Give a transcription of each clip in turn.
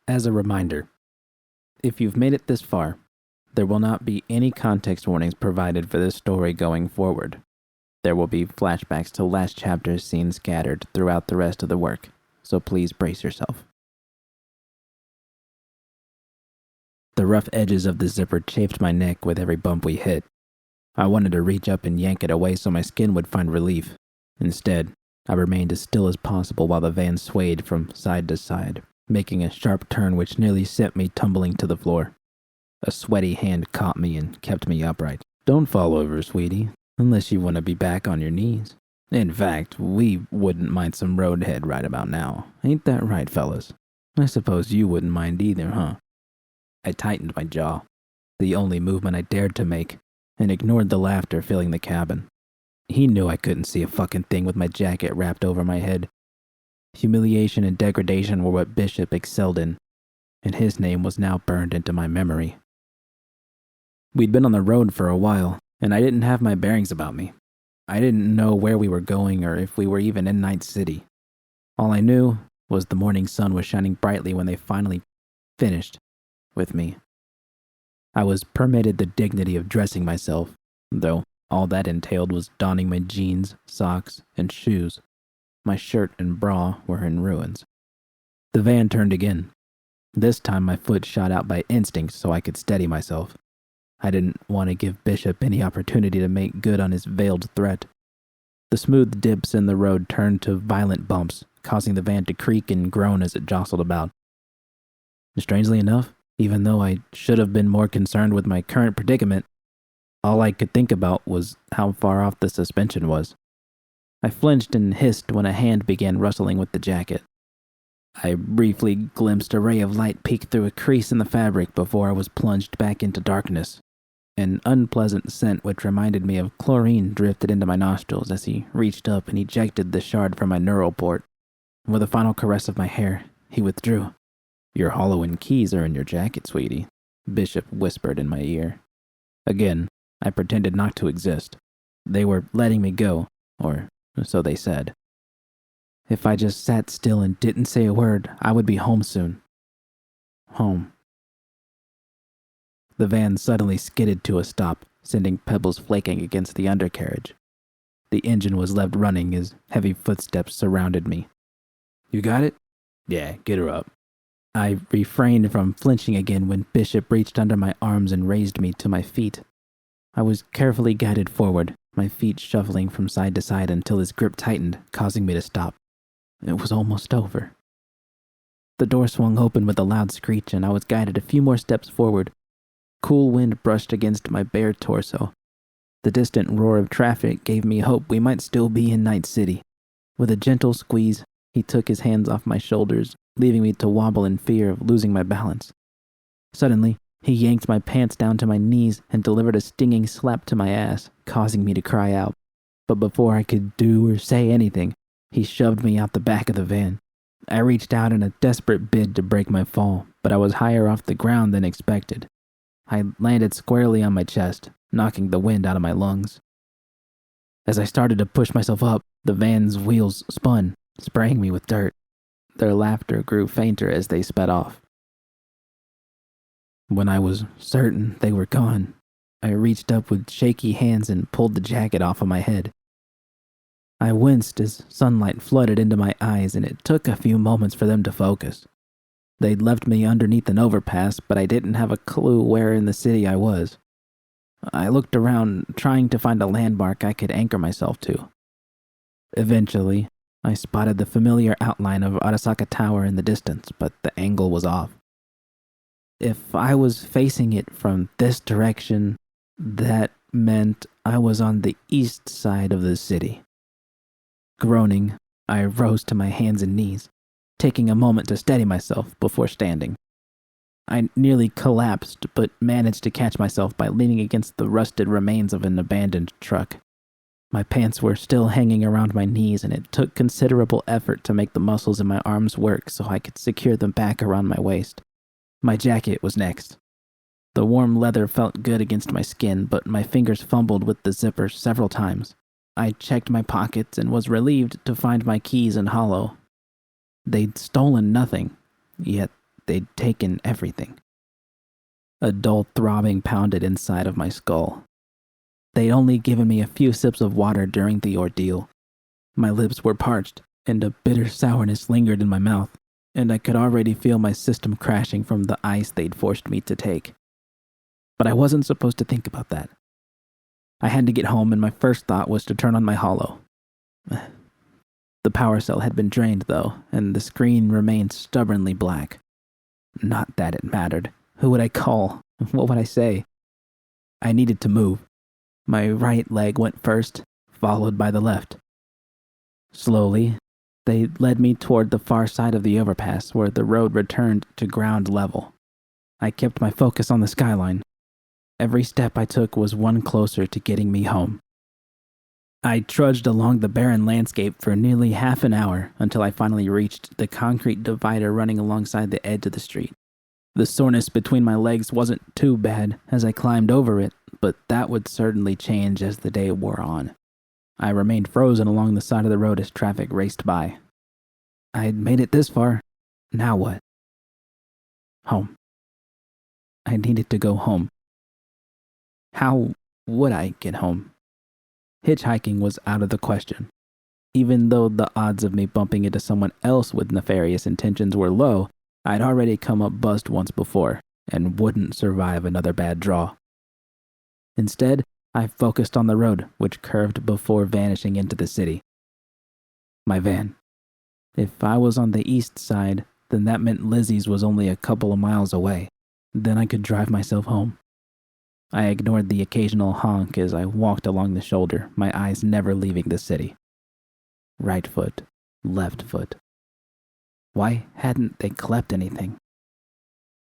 As a reminder, if you've made it this far, there will not be any context warnings provided for this story going forward. There will be flashbacks to last chapter's scenes scattered throughout the rest of the work, so please brace yourself. The rough edges of the zipper chafed my neck with every bump we hit. I wanted to reach up and yank it away so my skin would find relief. Instead, I remained as still as possible while the van swayed from side to side, making a sharp turn which nearly sent me tumbling to the floor. A sweaty hand caught me and kept me upright. Don't fall over, sweetie, unless you want to be back on your knees. In fact, we wouldn't mind some roadhead right about now. Ain't that right, fellas? I suppose you wouldn't mind either, huh? I tightened my jaw, the only movement I dared to make, and ignored the laughter filling the cabin. He knew I couldn't see a fucking thing with my jacket wrapped over my head. Humiliation and degradation were what Bishop excelled in, and his name was now burned into my memory. We'd been on the road for a while, and I didn't have my bearings about me. I didn't know where we were going or if we were even in Night City. All I knew was the morning sun was shining brightly when they finally finished with me. I was permitted the dignity of dressing myself, though all that entailed was donning my jeans, socks, and shoes. My shirt and bra were in ruins. The van turned again. This time my foot shot out by instinct so I could steady myself. I didn't want to give Bishop any opportunity to make good on his veiled threat. The smooth dips in the road turned to violent bumps, causing the van to creak and groan as it jostled about. Strangely enough, even though I should have been more concerned with my current predicament, all I could think about was how far off the suspension was. I flinched and hissed when a hand began rustling with the jacket. I briefly glimpsed a ray of light peek through a crease in the fabric before I was plunged back into darkness. An unpleasant scent which reminded me of chlorine drifted into my nostrils as he reached up and ejected the shard from my neural port. With a final caress of my hair, he withdrew. Your hollow-in keys are in your jacket, sweetie, Bishop whispered in my ear. Again, I pretended not to exist. They were letting me go, or so they said. If I just sat still and didn't say a word, I would be home soon. Home. The van suddenly skidded to a stop, sending pebbles flaking against the undercarriage. The engine was left running as heavy footsteps surrounded me. You got it? Yeah, get her up. I refrained from flinching again when Bishop reached under my arms and raised me to my feet. I was carefully guided forward, my feet shuffling from side to side until his grip tightened, causing me to stop. It was almost over. The door swung open with a loud screech and I was guided a few more steps forward. Cool wind brushed against my bare torso. The distant roar of traffic gave me hope we might still be in Night City. With a gentle squeeze, he took his hands off my shoulders, leaving me to wobble in fear of losing my balance. Suddenly, he yanked my pants down to my knees and delivered a stinging slap to my ass, causing me to cry out. But before I could do or say anything, he shoved me out the back of the van. I reached out in a desperate bid to break my fall, but I was higher off the ground than expected. I landed squarely on my chest, knocking the wind out of my lungs. As I started to push myself up, the van's wheels spun, spraying me with dirt. Their laughter grew fainter as they sped off. When I was certain they were gone, I reached up with shaky hands and pulled the jacket off of my head. I winced as sunlight flooded into my eyes, and it took a few moments for them to focus. They'd left me underneath an overpass, but I didn't have a clue where in the city I was. I looked around, trying to find a landmark I could anchor myself to. Eventually, I spotted the familiar outline of Arasaka Tower in the distance, but the angle was off. If I was facing it from this direction, that meant I was on the east side of the city. Groaning, I rose to my hands and knees, taking a moment to steady myself before standing. I nearly collapsed, but managed to catch myself by leaning against the rusted remains of an abandoned truck. My pants were still hanging around my knees, and it took considerable effort to make the muscles in my arms work so I could secure them back around my waist. My jacket was next. The warm leather felt good against my skin, but my fingers fumbled with the zipper several times. I checked my pockets and was relieved to find my keys in hollow. They'd stolen nothing, yet they'd taken everything. A dull throbbing pounded inside of my skull. They'd only given me a few sips of water during the ordeal. My lips were parched, and a bitter sourness lingered in my mouth, and I could already feel my system crashing from the ice they'd forced me to take. But I wasn't supposed to think about that. I had to get home, and my first thought was to turn on my holo. The power cell had been drained, though, and the screen remained stubbornly black. Not that it mattered. Who would I call? What would I say? I needed to move. My right leg went first, followed by the left. Slowly, they led me toward the far side of the overpass where the road returned to ground level. I kept my focus on the skyline. Every step I took was one closer to getting me home. I trudged along the barren landscape for nearly half an hour until I finally reached the concrete divider running alongside the edge of the street. The soreness between my legs wasn't too bad as I climbed over it, but that would certainly change as the day wore on. I remained frozen along the side of the road as traffic raced by. I'd made it this far. Now what? Home. I needed to go home. How would I get home? Hitchhiking was out of the question. Even though the odds of me bumping into someone else with nefarious intentions were low, I'd already come up buzzed once before and wouldn't survive another bad draw. Instead, I focused on the road, which curved before vanishing into the city. My van. If I was on the east side, then that meant Lizzie's was only a couple of miles away. Then I could drive myself home. I ignored the occasional honk as I walked along the shoulder, my eyes never leaving the city. Right foot, left foot. Why hadn't they clept anything?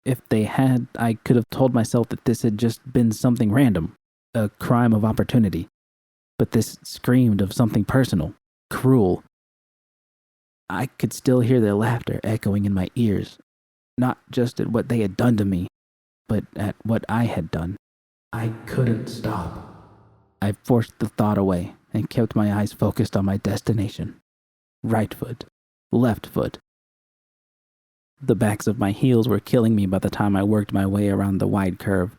If they had, I could have told myself that this had just been something random, a crime of opportunity. But this screamed of something personal, cruel. I could still hear their laughter echoing in my ears, not just at what they had done to me, but at what I had done. I couldn't stop. I forced the thought away and kept my eyes focused on my destination. Right foot, left foot. The backs of my heels were killing me by the time I worked my way around the wide curve.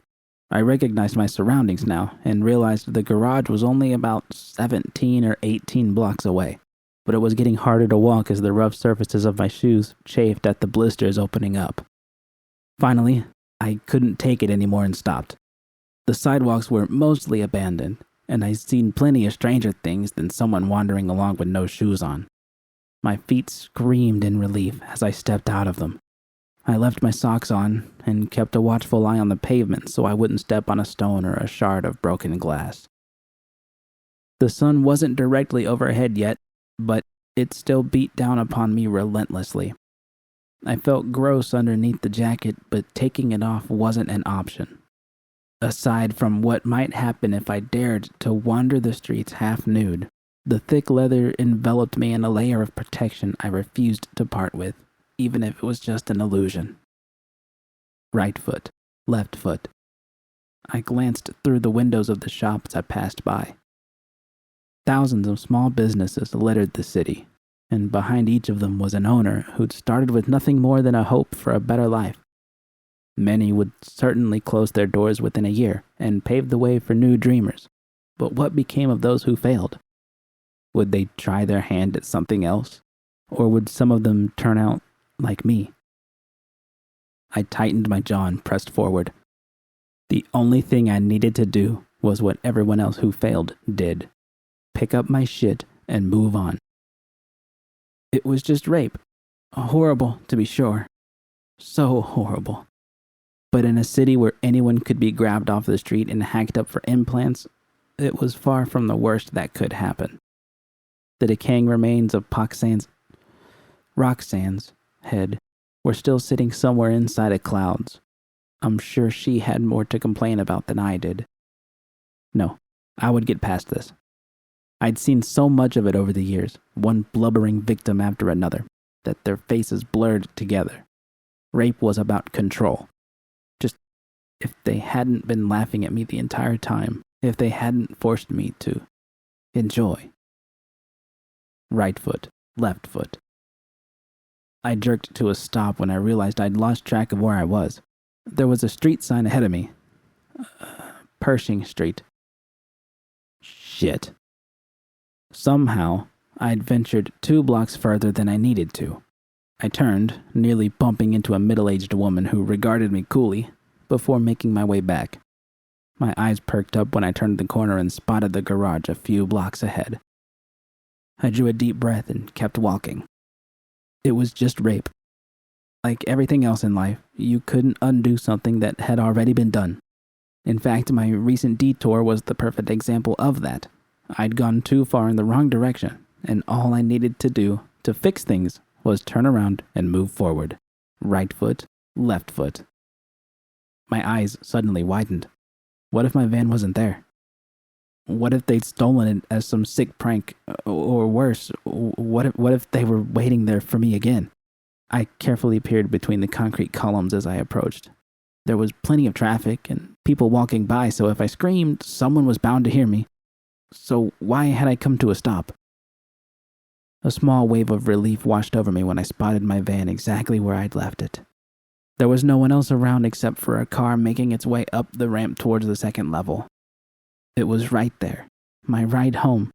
I recognized my surroundings now and realized the garage was only about 17 or 18 blocks away, but it was getting harder to walk as the rough surfaces of my shoes chafed at the blisters opening up. Finally, I couldn't take it anymore and stopped. The sidewalks were mostly abandoned, and I'd seen plenty of stranger things than someone wandering along with no shoes on. My feet screamed in relief as I stepped out of them. I left my socks on and kept a watchful eye on the pavement so I wouldn't step on a stone or a shard of broken glass. The sun wasn't directly overhead yet, but it still beat down upon me relentlessly. I felt gross underneath the jacket, but taking it off wasn't an option. Aside from what might happen if I dared to wander the streets half nude, the thick leather enveloped me in a layer of protection I refused to part with, even if it was just an illusion. Right foot, left foot. I glanced through the windows of the shops I passed by. Thousands of small businesses littered the city, and behind each of them was an owner who'd started with nothing more than a hope for a better life. Many would certainly close their doors within a year and pave the way for new dreamers. But what became of those who failed? Would they try their hand at something else? Or would some of them turn out like me? I tightened my jaw and pressed forward. The only thing I needed to do was what everyone else who failed did. Pick up my shit and move on. It was just rape. Horrible, to be sure. So horrible. But in a city where anyone could be grabbed off the street and hacked up for implants, it was far from the worst that could happen. The decaying remains of Roxanne's head were still sitting somewhere inside of clouds. I'm sure she had more to complain about than I did. No, I would get past this. I'd seen so much of it over the years, one blubbering victim after another, that their faces blurred together. Rape was about control. Just if they hadn't been laughing at me the entire time, if they hadn't forced me to enjoy. Right foot, left foot. I jerked to a stop when I realized I'd lost track of where I was. There was a street sign ahead of me. Pershing Street. Shit. Somehow, I'd ventured 2 blocks further than I needed to. I turned, nearly bumping into a middle-aged woman who regarded me coolly, before making my way back. My eyes perked up when I turned the corner and spotted the garage a few blocks ahead. I drew a deep breath and kept walking. It was just rape. Like everything else in life, you couldn't undo something that had already been done. In fact, my recent detour was the perfect example of that. I'd gone too far in the wrong direction, and all I needed to do to fix things was turn around and move forward. Right foot, left foot. My eyes suddenly widened. What if my van wasn't there? What if they'd stolen it as some sick prank? Or worse, what if they were waiting there for me again? I carefully peered between the concrete columns as I approached. There was plenty of traffic and people walking by, so if I screamed, someone was bound to hear me. So why had I come to a stop? A small wave of relief washed over me when I spotted my van exactly where I'd left it. There was no one else around except for a car making its way up the ramp towards the second level. It was right there, my ride home.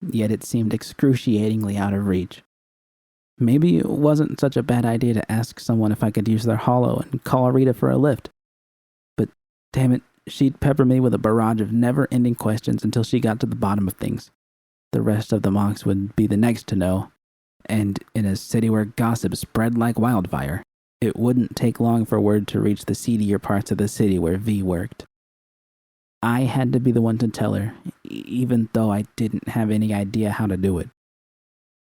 Yet it seemed excruciatingly out of reach. Maybe it wasn't such a bad idea to ask someone if I could use their holo and call Rita for a lift. But damn it, she'd pepper me with a barrage of never-ending questions until she got to the bottom of things. The rest of the mocks would be the next to know, and in a city where gossip spread like wildfire, it wouldn't take long for word to reach the seedier parts of the city where V worked. I had to be the one to tell her, even though I didn't have any idea how to do it.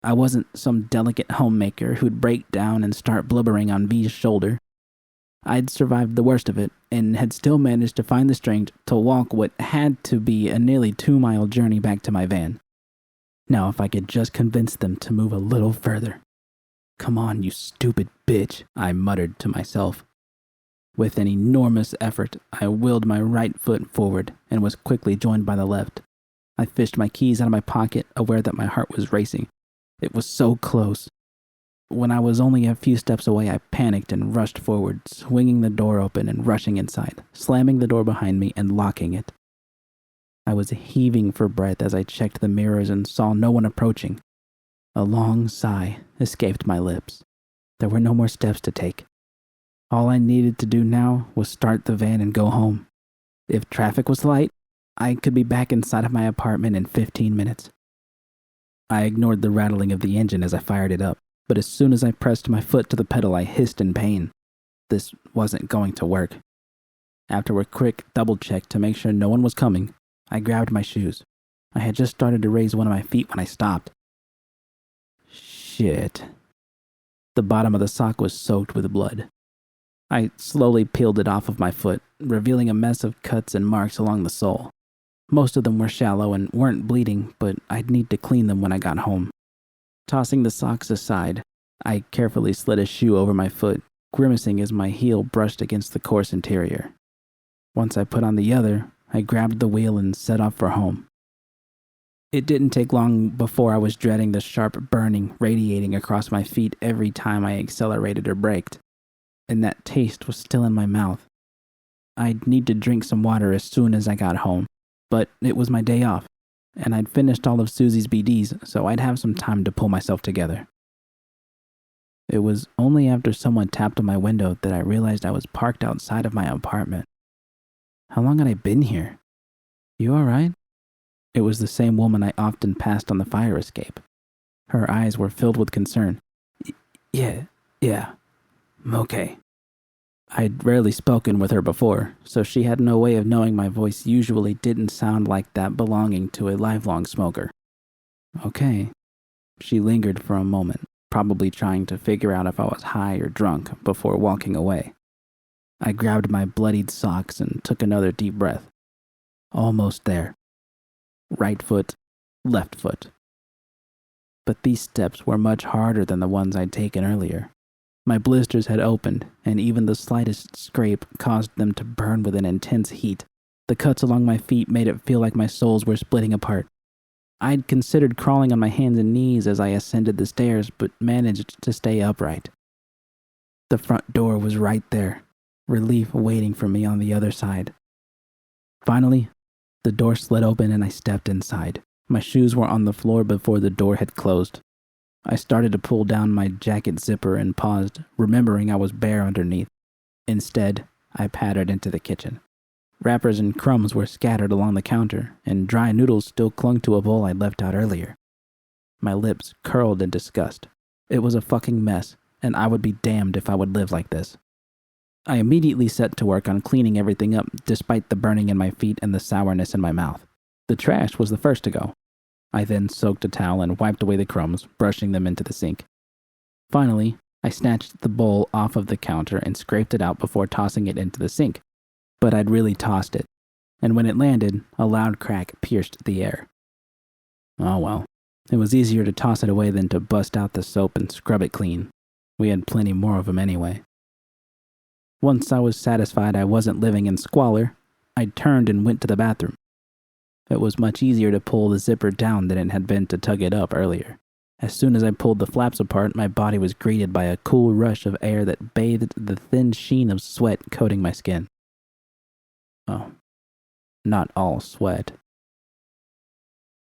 I wasn't some delicate homemaker who'd break down and start blubbering on V's shoulder. I'd survived the worst of it, and had still managed to find the strength to walk what had to be a nearly 2-mile journey back to my van. Now if I could just convince them to move a little further. "Come on, you stupid bitch," I muttered to myself. With an enormous effort, I willed my right foot forward and was quickly joined by the left. I fished my keys out of my pocket, aware that my heart was racing. It was so close. When I was only a few steps away, I panicked and rushed forward, swinging the door open and rushing inside, slamming the door behind me and locking it. I was heaving for breath as I checked the mirrors and saw no one approaching. A long sigh escaped my lips. There were no more steps to take. All I needed to do now was start the van and go home. If traffic was light, I could be back inside of my apartment in 15 minutes. I ignored the rattling of the engine as I fired it up, but as soon as I pressed my foot to the pedal, I hissed in pain. This wasn't going to work. After a quick double check to make sure no one was coming, I grabbed my shoes. I had just started to raise one of my feet when I stopped. Shit. The bottom of the sock was soaked with blood. I slowly peeled it off of my foot, revealing a mess of cuts and marks along the sole. Most of them were shallow and weren't bleeding, but I'd need to clean them when I got home. Tossing the socks aside, I carefully slid a shoe over my foot, grimacing as my heel brushed against the coarse interior. Once I put on the other, I grabbed the wheel and set off for home. It didn't take long before I was dreading the sharp burning radiating across my feet every time I accelerated or braked, and that taste was still in my mouth. I'd need to drink some water as soon as I got home, but it was my day off, and I'd finished all of Susie's BDs, so I'd have some time to pull myself together. It was only after someone tapped on my window that I realized I was parked outside of my apartment. How long had I been here? "You all right?" It was the same woman I often passed on the fire escape. Her eyes were filled with concern. Yeah, I'm okay." I'd rarely spoken with her before, so she had no way of knowing my voice usually didn't sound like that belonging to a lifelong smoker. "Okay." She lingered for a moment, probably trying to figure out if I was high or drunk before walking away. I grabbed my bloodied socks and took another deep breath. Almost there. Right foot, left foot. But these steps were much harder than the ones I'd taken earlier. My blisters had opened, and even the slightest scrape caused them to burn with an intense heat. The cuts along my feet made it feel like my soles were splitting apart. I'd considered crawling on my hands and knees as I ascended the stairs, but managed to stay upright. The front door was right there, relief waiting for me on the other side. Finally, the door slid open and I stepped inside. My shoes were on the floor before the door had closed. I started to pull down my jacket zipper and paused, remembering I was bare underneath. Instead, I pattered into the kitchen. Wrappers and crumbs were scattered along the counter, and dry noodles still clung to a bowl I'd left out earlier. My lips curled in disgust. It was a fucking mess, and I would be damned if I would live like this. I immediately set to work on cleaning everything up, despite the burning in my feet and the sourness in my mouth. The trash was the first to go. I then soaked a towel and wiped away the crumbs, brushing them into the sink. Finally, I snatched the bowl off of the counter and scraped it out before tossing it into the sink. But I'd really tossed it, and when it landed, a loud crack pierced the air. Oh well, it was easier to toss it away than to bust out the soap and scrub it clean. We had plenty more of them anyway. Once I was satisfied I wasn't living in squalor, I turned and went to the bathroom. It was much easier to pull the zipper down than it had been to tug it up earlier. As soon as I pulled the flaps apart, my body was greeted by a cool rush of air that bathed the thin sheen of sweat coating my skin. Oh, not all sweat.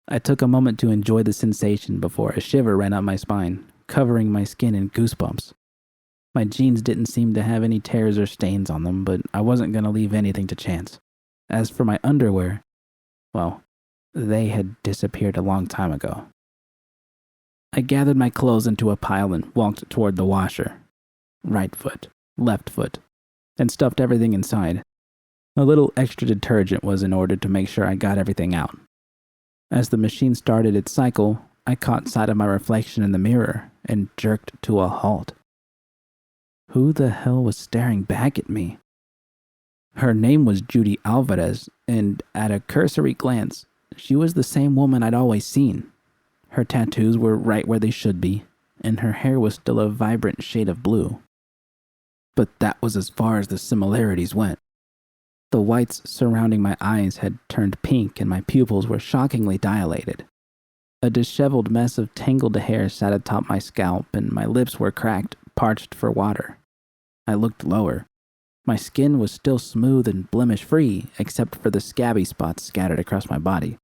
I took a moment to enjoy the sensation before a shiver ran up my spine, covering my skin in goosebumps. My jeans didn't seem to have any tears or stains on them, but I wasn't going to leave anything to chance. As for my underwear, well, they had disappeared a long time ago. I gathered my clothes into a pile and walked toward the washer. Right foot, left foot, and stuffed everything inside. A little extra detergent was in order to make sure I got everything out. As the machine started its cycle, I caught sight of my reflection in the mirror and jerked to a halt. Who the hell was staring back at me? Her name was Judy Álvarez, and at a cursory glance, she was the same woman I'd always seen. Her tattoos were right where they should be, and her hair was still a vibrant shade of blue. But that was as far as the similarities went. The whites surrounding my eyes had turned pink and my pupils were shockingly dilated. A disheveled mess of tangled hair sat atop my scalp and my lips were cracked, parched for water. I looked lower. My skin was still smooth and blemish-free, except for the scabby spots scattered across my body.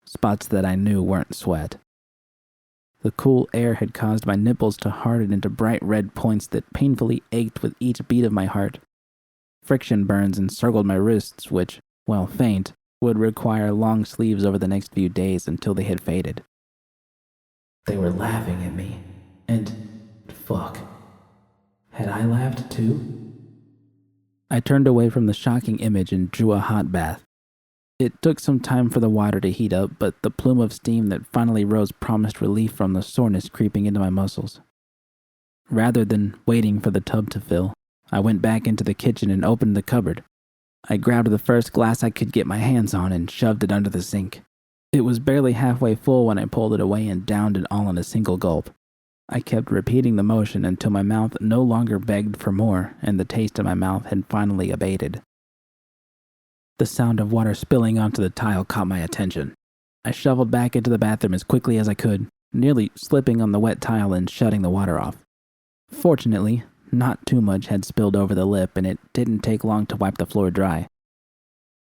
Spots that I knew weren't sweat. The cool air had caused my nipples to harden into bright red points that painfully ached with each beat of my heart. Friction burns encircled my wrists, which, while faint, would require long sleeves over the next few days until they had faded. They were laughing at me, and fuck. Had I laughed too? I turned away from the shocking image and drew a hot bath. It took some time for the water to heat up, but the plume of steam that finally rose promised relief from the soreness creeping into my muscles. Rather than waiting for the tub to fill, I went back into the kitchen and opened the cupboard. I grabbed the first glass I could get my hands on and shoved it under the sink. It was barely halfway full when I pulled it away and downed it all in a single gulp. I kept repeating the motion until my mouth no longer begged for more and the taste in my mouth had finally abated. The sound of water spilling onto the tile caught my attention. I shoveled back into the bathroom as quickly as I could, nearly slipping on the wet tile and shutting the water off. Fortunately, not too much had spilled over the lip and it didn't take long to wipe the floor dry.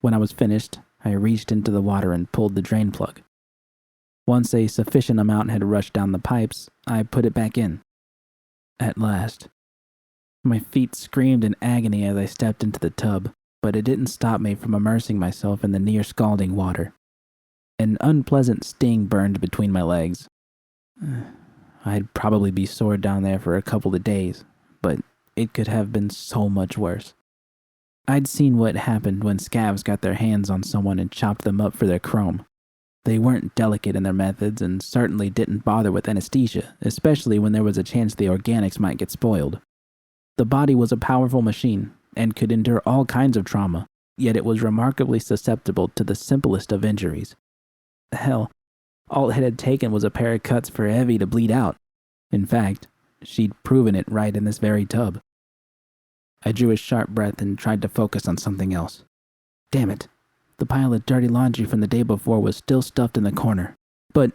When I was finished, I reached into the water and pulled the drain plug. Once a sufficient amount had rushed down the pipes, I put it back in. At last. My feet screamed in agony as I stepped into the tub, but it didn't stop me from immersing myself in the near-scalding water. An unpleasant sting burned between my legs. I'd probably be sore down there for a couple of days, but it could have been so much worse. I'd seen what happened when scavs got their hands on someone and chopped them up for their chrome. They weren't delicate in their methods and certainly didn't bother with anesthesia, especially when there was a chance the organics might get spoiled. The body was a powerful machine and could endure all kinds of trauma, yet it was remarkably susceptible to the simplest of injuries. Hell, all it had taken was a pair of cuts for Evie to bleed out. In fact, she'd proven it right in this very tub. I drew a sharp breath and tried to focus on something else. Damn it. The pile of dirty laundry from the day before was still stuffed in the corner. but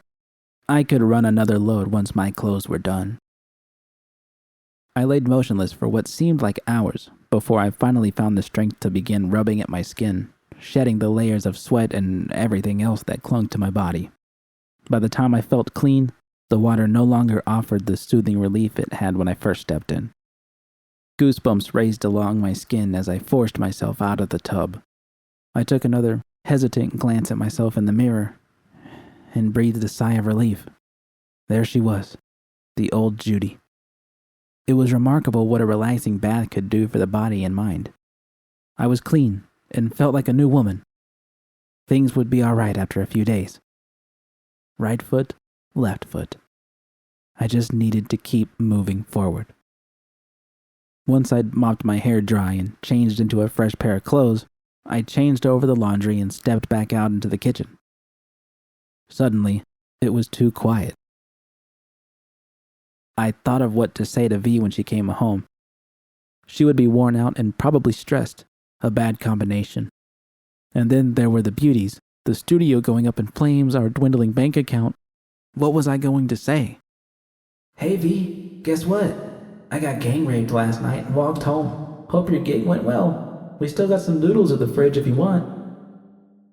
I could run another load once my clothes were done. I laid motionless for what seemed like hours before I finally found the strength to begin rubbing at my skin, shedding the layers of sweat and everything else that clung to my body. By the time I felt clean, the water no longer offered the soothing relief it had when I first stepped in. Goosebumps raced along my skin as I forced myself out of the tub. I took another hesitant glance at myself in the mirror and breathed a sigh of relief. There she was, the old Judy. It was remarkable what a relaxing bath could do for the body and mind. I was clean and felt like a new woman. Things would be all right after a few days. Right foot, left foot. I just needed to keep moving forward. Once I'd mopped my hair dry and changed into a fresh pair of clothes, I changed over the laundry and stepped back out into the kitchen. Suddenly, it was too quiet. I thought of what to say to V when she came home. She would be worn out and probably stressed, a bad combination. And then there were the beauties, the studio going up in flames, our dwindling bank account. What was I going to say? Hey V, guess what? I got gang raped last night and walked home. Hope your gig went well. We still got some noodles in the fridge if you want.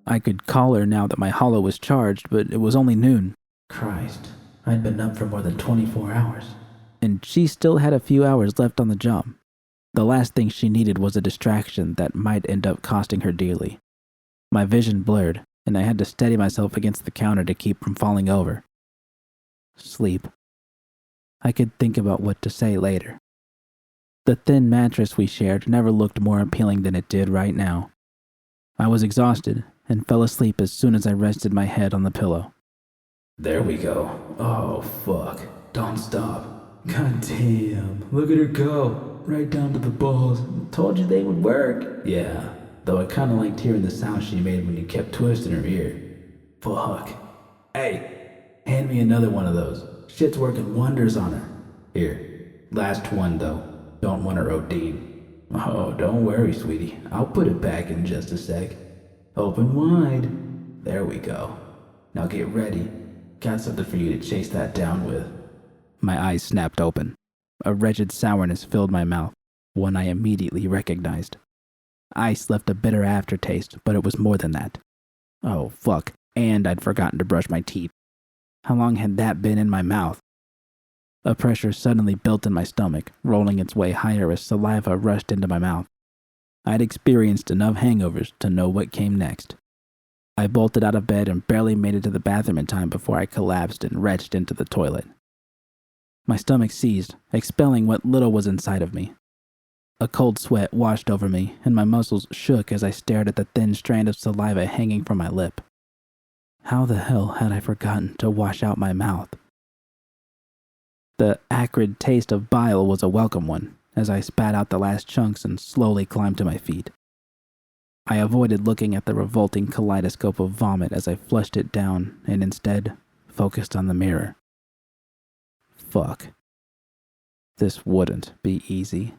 I could call her now that my holo was charged, but it was only noon. Christ, I'd been up for more than 24 hours. And she still had a few hours left on the job. The last thing she needed was a distraction that might end up costing her dearly. My vision blurred, and I had to steady myself against the counter to keep from falling over. Sleep. I could think about what to say later. The thin mattress we shared never looked more appealing than it did right now. I was exhausted and fell asleep as soon as I rested my head on the pillow. There we go. Oh, fuck. Don't stop. God damn. Look at her go. Right down to the balls. Told you they would work. Yeah, though I kinda liked hearing the sound she made when you kept twisting her ear. Fuck. Hey, hand me another one of those. Shit's working wonders on her. Here, last one though. Don't want her OD'd. Oh, don't worry, sweetie. I'll put it back in just a sec. Open wide. There we go. Now get ready. Got something for you to chase that down with. My eyes snapped open. A wretched sourness filled my mouth, one I immediately recognized. Ice left a bitter aftertaste, but it was more than that. Oh, fuck. And I'd forgotten to brush my teeth. How long had that been in my mouth? A pressure suddenly built in my stomach, rolling its way higher as saliva rushed into my mouth. I'd experienced enough hangovers to know what came next. I bolted out of bed and barely made it to the bathroom in time before I collapsed and retched into the toilet. My stomach seized, expelling what little was inside of me. A cold sweat washed over me, and my muscles shook as I stared at the thin strand of saliva hanging from my lip. How the hell had I forgotten to wash out my mouth? The acrid taste of bile was a welcome one, as I spat out the last chunks and slowly climbed to my feet. I avoided looking at the revolting kaleidoscope of vomit as I flushed it down and instead focused on the mirror. Fuck. This wouldn't be easy.